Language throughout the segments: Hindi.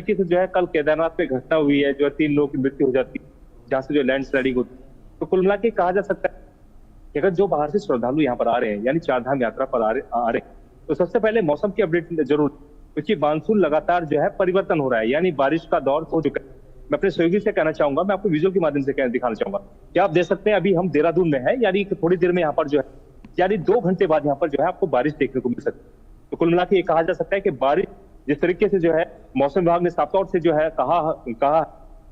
तरीके से जो है कल केदारनाथ में घटना हुई है, जो 3 लोगों की मृत्यु हो जाती है, जहाँ से जो लैंड स्लाइडिंग होती है, तो कुल मिला के कहा जा सकता है कि अगर जो बाहर से श्रद्धालु यहाँ पर आ रहे हैं, यानी चार धाम यात्रा पर आ रहे हैं, तो सबसे पहले मौसम की अपडेट जरूर, क्योंकि मानसून लगातार जो है परिवर्तन हो रहा है, यानी बारिश का दौर हो चुका है। मैं अपने सहयोगी से कहना चाहूंगा, मैं आपको विजुअल के माध्यम से दिखाना चाहूंगा कि आप देख सकते हैं अभी हम देहरादून में है, यानी थोड़ी देर में यहाँ पर जो है, यानी 2 घंटे बाद यहाँ पर जो है आपको बारिश देखने को मिल सकती है। तो कुल मिला के ये कहा जा सकता है कि बारिश जिस तरीके से जो है मौसम विभाग ने साफ तौर से जो है कहा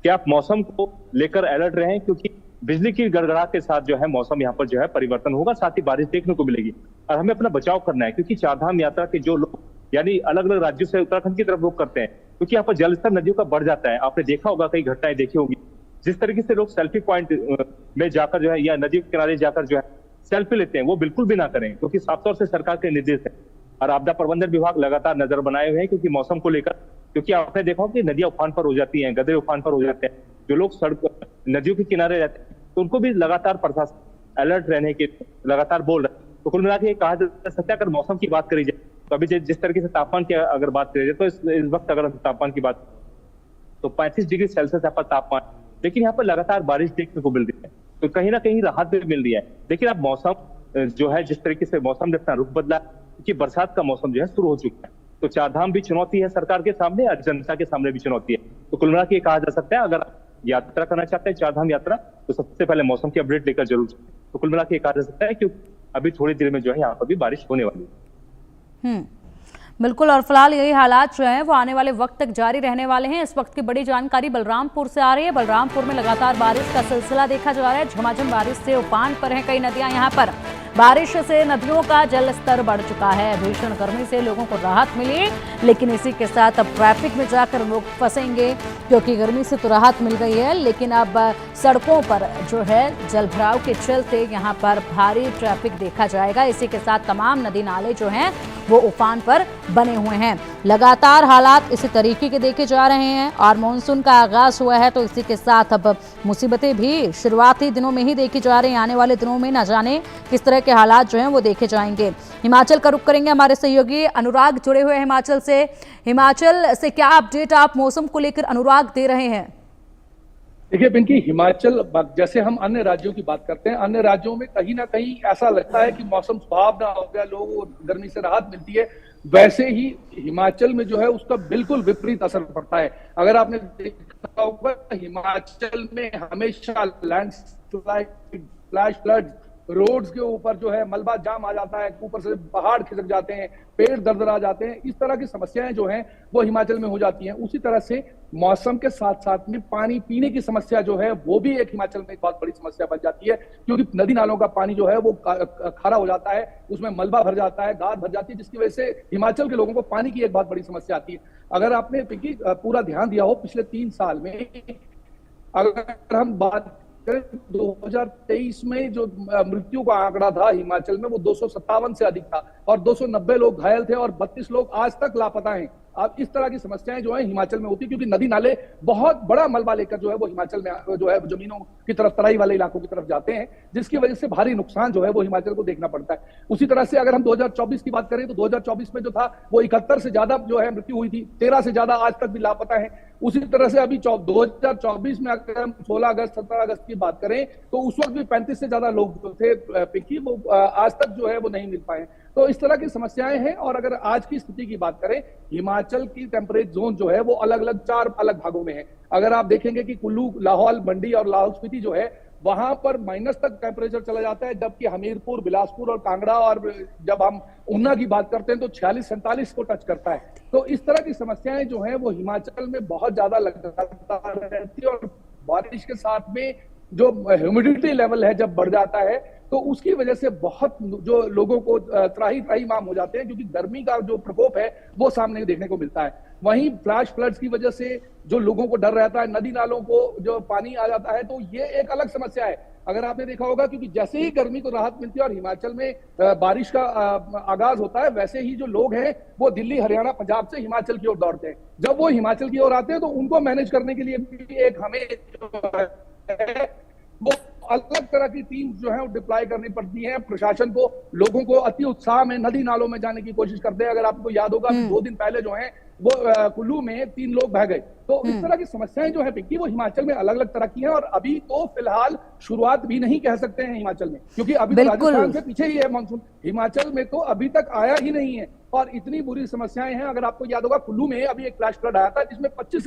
कि आप मौसम को लेकर अलर्ट रहें, क्योंकि बिजली की गड़गड़ाहट के साथ जो है मौसम यहाँ पर जो है परिवर्तन होगा, साथ ही बारिश देखने को मिलेगी। और हमें अपना बचाव करना है, क्योंकि चारधाम यात्रा के जो लोग यानी अलग अलग राज्यों से उत्तराखंड की तरफ रुख करते हैं, क्योंकि यहाँ पर जलस्तर नदियों का बढ़ जाता है। आपने देखा होगा, कई घटनाएं देखी होगी, जिस तरीके से लोग सेल्फी पॉइंट में जाकर जो है या नदी के किनारे जाकर जो है सेल्फी लेते हैं, वो बिल्कुल भी ना करें, क्योंकि साफ तौर से सरकार के निर्देश है। और आपदा प्रबंधन विभाग लगातार नजर बनाए हुए हैं, क्योंकि मौसम को लेकर, क्योंकि आपने देखा हो कि नदियां उफान पर हो जाती हैं, गदरे उफान पर हो जाते हैं, जो लोग सड़क नदियों के किनारे रहते हैं, तो उनको भी लगातार प्रशासन अलर्ट रहने के लगातार बोल रहे हैं। तो कुल मिला के कहा जा सकता है, अगर मौसम की बात करी जाए तो अभी जिस तरीके से तापमान की अगर बात करी जाए, तो इस वक्त अगर तापमान की बात तो 35 डिग्री सेल्सियस यहाँ पर तापमान, लेकिन यहाँ पर लगातार बारिश देखने को मिल रही है, तो कहीं ना कहीं राहत भी मिल रही है। लेकिन अब मौसम जो है, जिस तरीके से मौसम ने अपना रुख बदला, क्योंकि बरसात का मौसम जो है शुरू हो चुका है, तो चारधाम भी चुनौती है सरकार के सामने और जनता के सामने भी चुनौती है। तो कुल मिला के कहा जा सकता है, अगर यात्रा करना चाहते हैं चारधाम यात्रा, तो सबसे पहले मौसम की अपडेट लेकर जरूर। तो कुल मिला के कहा जा सकता है कि अभी थोड़ी देर में जो है यहाँ पर भी बारिश होने वाली है। बिल्कुल, और फिलहाल यही हालात जो है वो आने वाले वक्त तक जारी रहने वाले हैं। इस वक्त की बड़ी जानकारी बलरामपुर से आ रही है। बलरामपुर में लगातार बारिश का सिलसिला देखा जा रहा है। झमाझम बारिश से उफान पर हैं कई नदियां। यहाँ पर बारिश से नदियों का जल स्तर बढ़ चुका है। भीषण गर्मी से लोगों को राहत मिली, लेकिन इसी के साथ अब ट्रैफिक में जाकर लोग फंसेंगे, क्योंकि गर्मी से तो राहत मिल गई है, लेकिन अब सड़कों पर जो है जलभराव के चलते यहाँ पर भारी ट्रैफिक देखा जाएगा। इसी के साथ तमाम नदी नाले जो हैं वो उफान पर बने हुए हैं। लगातार हालात इसी तरीके के देखे जा रहे हैं और मानसून का आगाज हुआ है, तो इसी के साथ अब मुसीबतें भी शुरुआती दिनों में ही देखी जा रही हैं। आने वाले दिनों में न जाने किस तरह के हालात जो हैं वो देखे जाएंगे। हिमाचल का रुख करेंगे, हमारे सहयोगी अनुराग जुड़े हुए हैं हिमाचल से। हिमाचल से क्या अपडेट आप मौसम को लेकर अनुराग दे रहे हैं? देखिए पिंकी, हिमाचल जैसे हम अन्य राज्यों की बात करते हैं, अन्य राज्यों में कहीं ना कहीं ऐसा लगता है कि मौसम सुहावना हो गया, लोगों को गर्मी से राहत मिलती है, वैसे ही हिमाचल में जो है उसका बिल्कुल विपरीत असर पड़ता है। अगर आपने देखा होगा, हिमाचल में हमेशा लैंडस्लाइड, फ्लैश फ्लड, रोड्स के ऊपर जो है मलबा जाम आ जाता है, ऊपर से पहाड़ खिसक जाते हैं, पेड़ दरदरा जाते हैं, इस तरह की समस्याएं जो हैं वो हिमाचल में हो जाती हैं। उसी तरह से मौसम के साथ साथ में पानी पीने की समस्या जो है वो भी एक हिमाचल में एक बहुत बड़ी समस्या बन जाती है, क्योंकि नदी नालों का पानी जो है वो खारा हो जाता है, उसमें मलबा भर जाता है, गाद भर जाती है, जिसकी वजह से हिमाचल के लोगों को पानी की एक बहुत बड़ी समस्या आती है। अगर आपने पिंकी पूरा ध्यान दिया हो, पिछले 3 साल में अगर हम बात 2023 में जो मृत्यु का आंकड़ा था हिमाचल में वो 257 से अधिक था और 290 लोग घायल थे और 32 लोग आज तक लापता हैं। अब इस तरह की समस्याएं जो है हिमाचल में होती है, क्योंकि नदी नाले बहुत बड़ा मलबा लेकर जो है वो हिमाचल में जो है जमीनों की तरफ, तराई वाले इलाकों की तरफ जाते हैं, जिसकी वजह से भारी नुकसान जो है वो हिमाचल को देखना पड़ता है। उसी तरह से अगर हम 2024 की बात करें तो 2024 में जो था वो 71 से ज्यादा जो है मृत्यु हुई थी, 13 से ज्यादा आज तक भी लापता है। उसी तरह से अभी 2024 में अगर हम 16 अगस्त 17 अगस्त की बात करें तो उस वक्त भी 35 से ज्यादा लोग जो थे पिंकी वो आज तक जो है वो नहीं मिल पाए। तो इस तरह की समस्याएं हैं। और अगर आज की स्थिति की बात करें, हिमाचल की टेम्परेचर जोन जो है वो अलग अलग 4 अलग भागों में है। अगर आप देखेंगे कि कुल्लू, लाहौल, मंडी और लाहौल स्पीति जो है वहां पर माइनस तक टेम्परेचर चला जाता है, जबकि हमीरपुर, बिलासपुर और कांगड़ा और जब हम ऊना की बात करते हैं तो 46-47 को टच करता है। तो इस तरह की समस्याएं जो है वो हिमाचल में बहुत ज्यादा लगातार रहती है। और बारिश के साथ में जो ह्यूमिडिटी लेवल है जब बढ़ जाता है तो उसकी वजह से बहुत जो लोगों को त्राही त्राही माम हो जाते हैं, क्योंकि गर्मी का जो प्रकोप है वो सामने देखने को मिलता है। वहीं फ्लैश फ्लड्स की वजह से जो लोगों को डर रहता है, नदी नालों को जो पानी आ जाता है, तो ये एक अलग समस्या है। अगर आपने देखा होगा, क्योंकि जैसे ही गर्मी को राहत मिलती है और हिमाचल में बारिश का आगाज होता है, वैसे ही जो लोग हैं वो दिल्ली, हरियाणा, पंजाब से हिमाचल की ओर दौड़ते हैं। जब वो हिमाचल की ओर आते हैं तो उनको मैनेज करने के लिए भी एक हमें वो अलग तरह की टीम जो है वो डिप्लॉय करनी पड़ती है प्रशासन को। लोगों को अति उत्साह में नदी नालों में जाने की कोशिश करते हैं। अगर आपको याद होगा, अभी 2 दिन पहले जो है वो कुल्लू में 3 लोग बह गए। तो इस तरह की समस्याएं जो है पिंकी, वो हिमाचल में अलग अलग तरह की हैं। और अभी तो फिलहाल शुरुआत भी नहीं कह सकते हैं हिमाचल में, क्योंकि अभी तो राजस्थान से पीछे ही है मानसून। हिमाचल में तो अभी तक आया ही नहीं है और इतनी बुरी समस्याएं हैं। अगर आपको याद होगा, कुल्लू में अभी एक फ्लैश फ्लड आया था जिसमें 25